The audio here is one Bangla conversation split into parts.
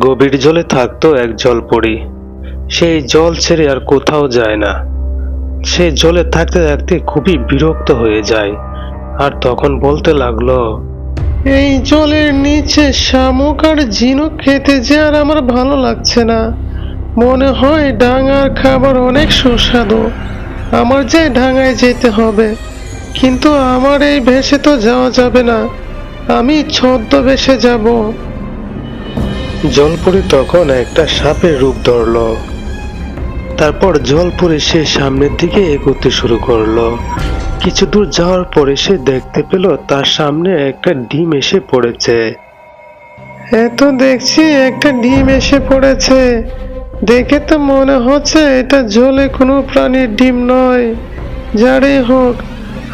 গভীর জলে থাকতো এক জলপরী। সেই জল ছেড়ে আর কোথাও যায় না। সে জলে থাকতে থাকতে খুবই বিরক্ত হয়ে যায়, আর তখন বলতে লাগলো, এই জলের নিচে শামুক আর ঝিনুক খেতে যে আর আমার ভালো লাগছে না। মনে হয় ডাঙার খাবার অনেক সুস্বাদু। আমার যে ডাঙায় যেতে হবে, কিন্তু আমার এই ভেসে তো যাওয়া যাবে না। আমি ছদ্মবেশে যাব। জলপরি তখন একটা সাপের রূপ ধরলো। তারপর জলপরি সে সামনের দিকে এগোতে শুরু করলো। কিছু দূর যাওয়ার পরে সে দেখতে পেল তার সামনে একটা ডিম এসে পড়েছে। এত দেখছি একটা ডিম এসে পড়েছে, দেখে তো মনে হচ্ছে এটা জলে কোনো প্রাণীর ডিম নয়। যারে হোক,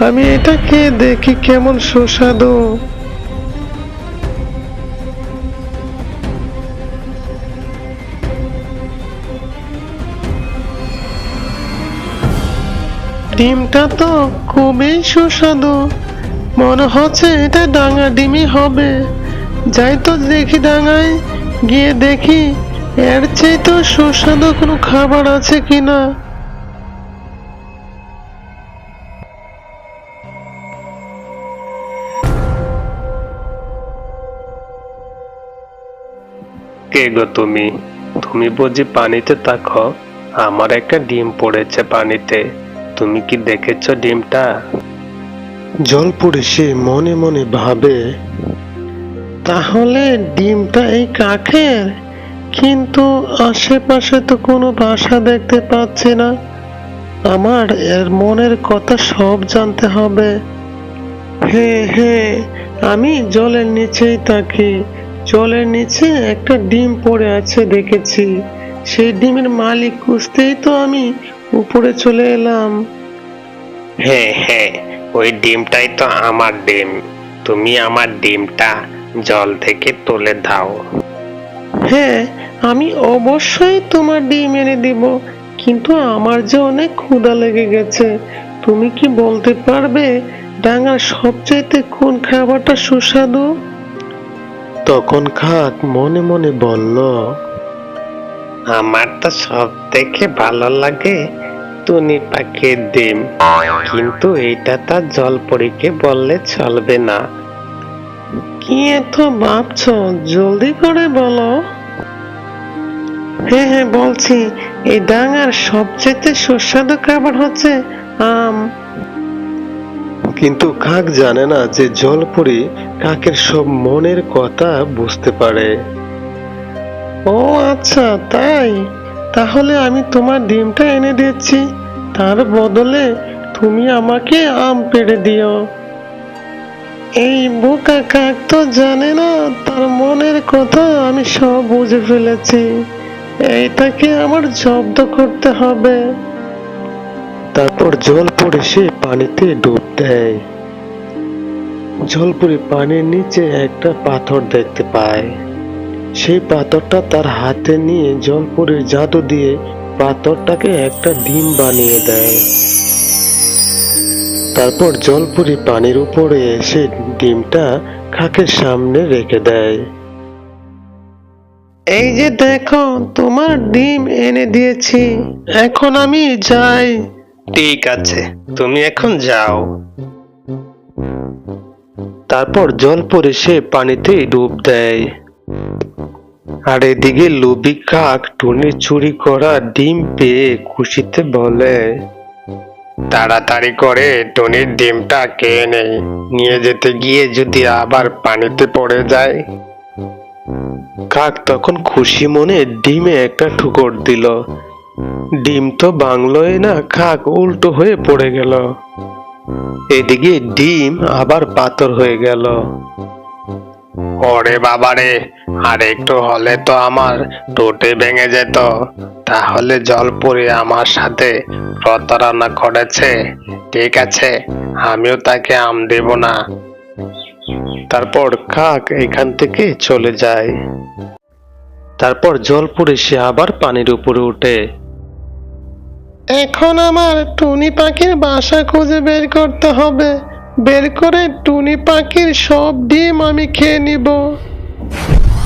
আমি এটা খেয়ে দেখি কেমন সুস্বাদু। ডিমটা তো খুবই সুস্বাদু, মনে হচ্ছে এটা ডাঙা ডিমই হবে। যাই তো দেখি ডাঙায় গিয়ে দেখি এর চেয়ে তো সুস্বাদু কোনো খাবার আছে কিনা। কে গো তুমি? তুমি বুঝি পানিতে থাকো? আমার একটা ডিম পড়েছে পানিতে, তুমি কি দেখেছো ডিমটা? জলপরি সে মনে মনে ভাবে, তাহলে ডিমটা এই কাকের, কিন্তু আশেপাশে তো কোনো বাসা দেখতে পাচ্ছি না। আমার এর মনের কথা সব জানতে হবে। হ্যাঁ হ্যাঁ, আমি জলের নিচেই থাকি। জলের নিচে একটা ডিম পড়ে আছে দেখেছি। সেই ডিমের মালিক খুঁজতেই তো আমি উপরে চলে এলাম। হ্যাঁ হ্যাঁ, ওই ডিমটাই তো আমার ডিম। তুমি আমার ডিমটা জল থেকে তুলে দাও। হ্যাঁ, আমি অবশ্যই তোমার ডিম এনে দিব, কিন্তু আমার যে অনেক ক্ষুধা লেগে গেছে। তুমি কি বলতে পারবে ডাঙার সবচাইতে কোন খাবারটা সুস্বাদু? তখন কাক মনে মনে বলল, আমার তো সব থেকে ভালো লাগে টুনি পাখির ডিম, কিন্তু এটা তার জলপরীকে বললে চলবে না। কি এত ভাবছো, জলদি করে বলো। হ্যাঁ হ্যাঁ বলছি, এই ডাঙার সবচেয়ে সুস্বাদু খাবার হচ্ছে আম। কিন্তু কাক জানে না যে জলপরি কাকের সব মনের কথা বুঝতে পারে। ও আচ্ছা তাই, তাহলে আমি তোমার ডিমটা এনে দিচ্ছি, তার বদলে তুমি আমাকে আম পেড়ে দিও। এই বোকা কাক তো জানে না তার মনের কথা আমি সব বুঝে ফেলেছি। এইটাকে আমার জব্দ করতে হবে। তারপর জলপরি সে পানিতে ডুব দেয়। জলপরি পানির নিচে একটা পাথর দেখতে পায়। সেই পাথরটা তার হাতে নিয়ে জলপরির জাদু দিয়ে পাথরটাকে একটা ডিম বানিয়ে দেয়। তারপর জলপরি পানির উপরে এসে ডিমটা কাকের সামনে রেখে দেয়। এই যে দেখো, তোমার ডিম এনে দিয়েছি, এখন আমি যাই। ঠিক আছে, তুমি এখন যাও। তারপর জলপরি সে পানিতে ডুব দেয়। আর এদিকে লোভী কাক টুনির চুরি করা ডিম পেয়ে খুশিতে বলে, তাড়াতাড়ি করে টুনির ডিমটা খেয়ে নেই, নিয়ে যেতে গিয়ে যদি আবার পানিতে পড়ে যায়। কাক তখন খুশি মনে ডিমে একটা ঠুকর দিল। ডিম তো ভাঙলই না, কাক উল্টো হয়ে পড়ে গেল। এদিকে ডিম আবার পাথর হয়ে গেল। ওরে বাবারে, আর একটু হলে তো আমার টোটে ভেঙে যেত। তাহলে জলপরি আমার সাথে প্রতারণা করেছে। ঠিক আছে, আমিও তাকে আম দেব না। তারপর কাক এখান থেকে চলে যায়। তারপর জলপরি সে আবার পানির উপরে উঠে। এখন আমার টুনি পাখির বাসা খুঁজে বের করতে হবে। বের করে টুনি পাখির সব ডিম আমি খেয়ে নিব।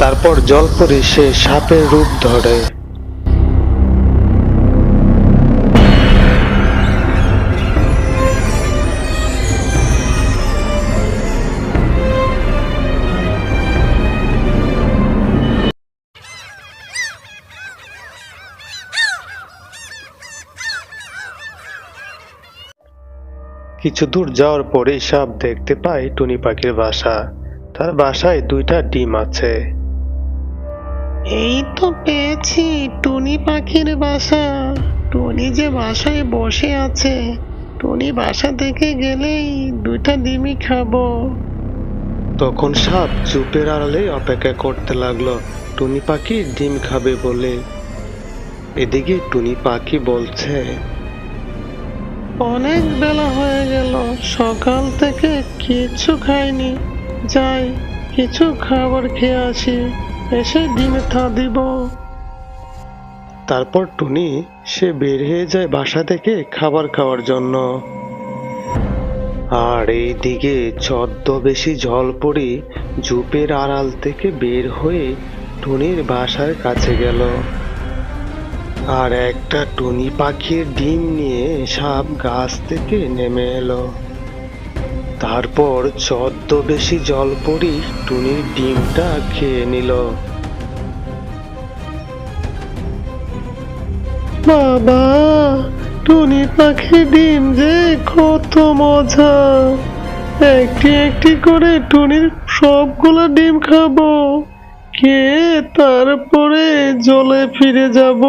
তারপর জলপরি সে সাপের রূপ ধরে। কিছু দূর যাওয়ার পরে সাপ দেখতে পায় টুনি পাখির বাসা। তার বাসায় দুইটা ডিম আছে। এই তো পেয়েছি টুনি পাখির বাসা। টুনি যে বাসায় বসে আছে, টুনি বাসা থেকে গেলেই দুইটা ডিমই খাবো। তখন সাপ চুপের আড়ালে অপেক্ষা করতে লাগলো টুনি পাখি ডিম খাবে বলে। এদিকে টুনি পাখি বলছে, অনেক বেলা হয়ে গেল, সকাল থেকে কিছু খাইনি। যাই, কিছু খাবার খেয়ে আসি, এসে ডিমে তা দিব। তারপর টুনি সে বের হয়ে যায় বাসা থেকে খাবার খাওয়ার জন্য। আর এইদিকে ছদ্মবেশী জলপরি ঝোপের আড়াল থেকে বের হয়ে টুনির বাসার কাছে গেল। আর একটা টুনি পাখির ডিম নিয়ে সাপ গাছ থেকে নেমে এলো। তারপর ছদ্মবেশী জলপরি টুনির ডিমটা খেয়ে নিল। বাবা, টুনি পাখি ডিম যে কত মজা! একটি একটি করে টুনির সবগুলো ডিম খাবো, খেয়ে তারপরে জলে ফিরে যাব।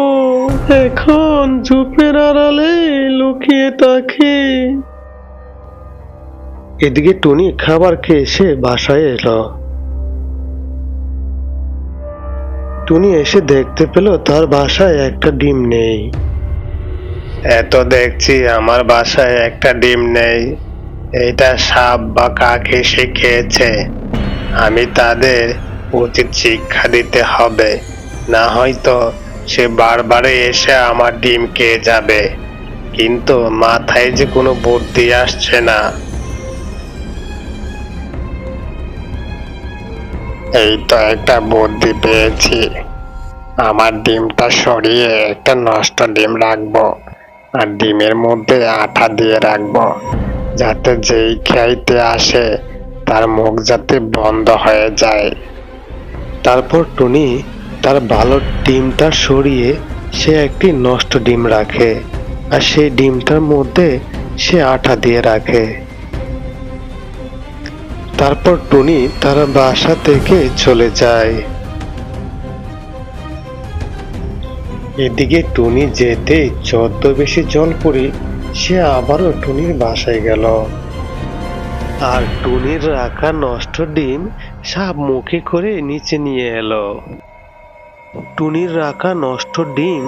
এখন ঝোপের আড়ালে লুকিয়ে থাকি। এদিকে টুনি খাবার খেয়ে সে বাসায় এলো। টুনি এসে দেখতে পেল তার বাসায় একটা ডিম নেই। এত দেখছি আমার বাসায় একটা ডিম নেই, এটা সাপ বা কাক এসে খেয়েছে। আমি তাদের উচিত শিক্ষা দিতে হবে, না হয়তো সে বারবারে এসে আমার ডিম খেয়ে যাবে। কিন্তু মাথায় যে কোনো বুদ্ধি আসছে না। এই তো একটা বুদ্ধি পেয়েছি, আমার ডিমটা সরিয়ে একটা নষ্ট ডিম রাখবো, আর ডিমের মধ্যে আঠা দিয়ে রাখবো, যাতে যেই খাইতে আসে তার মুখ যাতে বন্ধ হয়ে যায়। তারপর টুনি তার ভালো ডিমটা সরিয়ে সে একটি নষ্ট ডিম রাখে, আর সেই ডিমটার মধ্যে সে আঠা দিয়ে রাখে। তারপর টুনি তার বাসা থেকে চলে যায়। এদিকে টুনি যেতে ছদ্মবেশী জলপরি সে আবারও টুনির বাসায় গেল। আর টুনির রাখা নষ্ট ডিম সাপ মুখে করে নিচে নিয়ে এলো। টুনির রাখা নষ্ট ডিম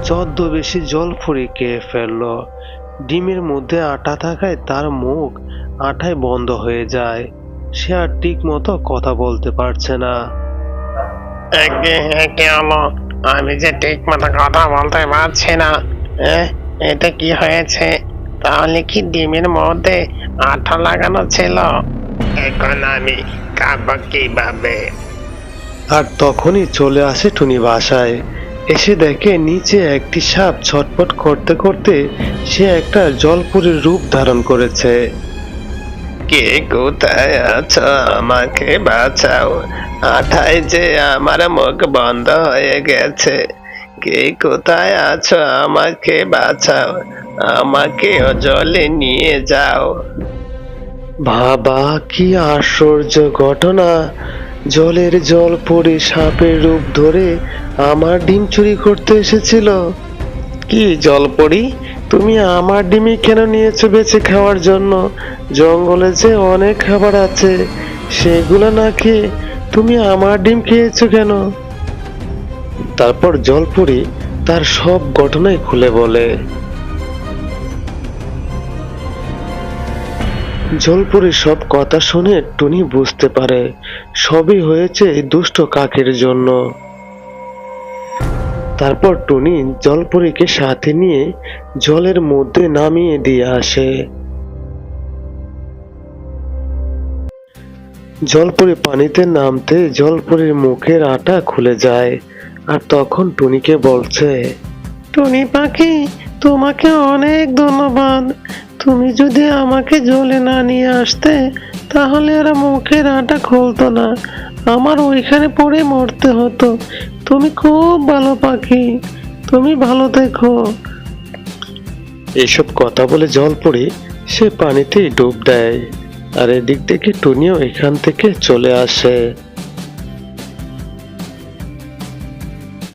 ছদ্মবেশী জলপরি খেয়ে ফেললো। ডিমের মধ্যে আটা থাকায় তার মুখ আঠায় বন্ধ হয়ে যায়। সে আর ঠিক মতো কথা বলতে পারছে না। আমি যে ঠিক মতো কথা বলতে পারছি না। এটা কি হয়েছে? তাহলে কি ডিমের মধ্যে আঠা লাগানো ছিল? এখন আমি খাবো কিভাবে? আর তখনই চলে আসে টুনি বাসায়। এসে দেখে নিচে একটি সাপ ছটফট করতে করতে সে একটা জলপরীর রূপ ধারণ করেছে। কে কোথায় আছো, আমাকে বাঁচাও, আঠায় যে আমার মুখ বন্ধ হয়ে গেছে। কে কোথায় আছো, আমাকে বাঁচাও, আমাকে জলে নিয়ে যাও। বাবা, কি আশ্চর্য ঘটনা! জলের জলপরি সাপের রূপ ধরে আমার ডিম চুরি করতে এসেছিল। কি জলপরি, তুমি আমার ডিমই কেন নিয়েছো বেঁচে খাওয়ার জন্য? জঙ্গলে যে অনেক খাবার আছে, সেগুলো না খেয়ে তুমি আমার ডিম খেয়েছো কেন? তারপর জলপরি তার সব ঘটনাই খুলে বলে। জলপরির সব কথা শুনে টুনি বুঝতে পারে সবই হয়েছে এই দুষ্ট কাকের জন্য। তারপর টুনি জলপরীকে সাথে নিয়ে জলের মধ্যে নামিয়ে দিয়ে আসে। জলপরি পানিতে নামতে জলপরির মুখের আটা খুলে যায়, আর তখন টুনিকে বলছে, টুনি পাখি, তোমাকে অনেক ধন্যবাদ। তুমি যদি আমাকে জলে না নিয়ে আসতে তাহলে আর মুখের আটা খুলতো না, আমার ওইখানে পড়ে মরতে হতো। তুমি খুব ভালো পাখি, তুমি ভালো থেকো। এসব কথা বলে জলপরি সে পানিতেই ডুব দেয়, আর এদিক থেকে টুনিও এখান থেকে চলে আসে।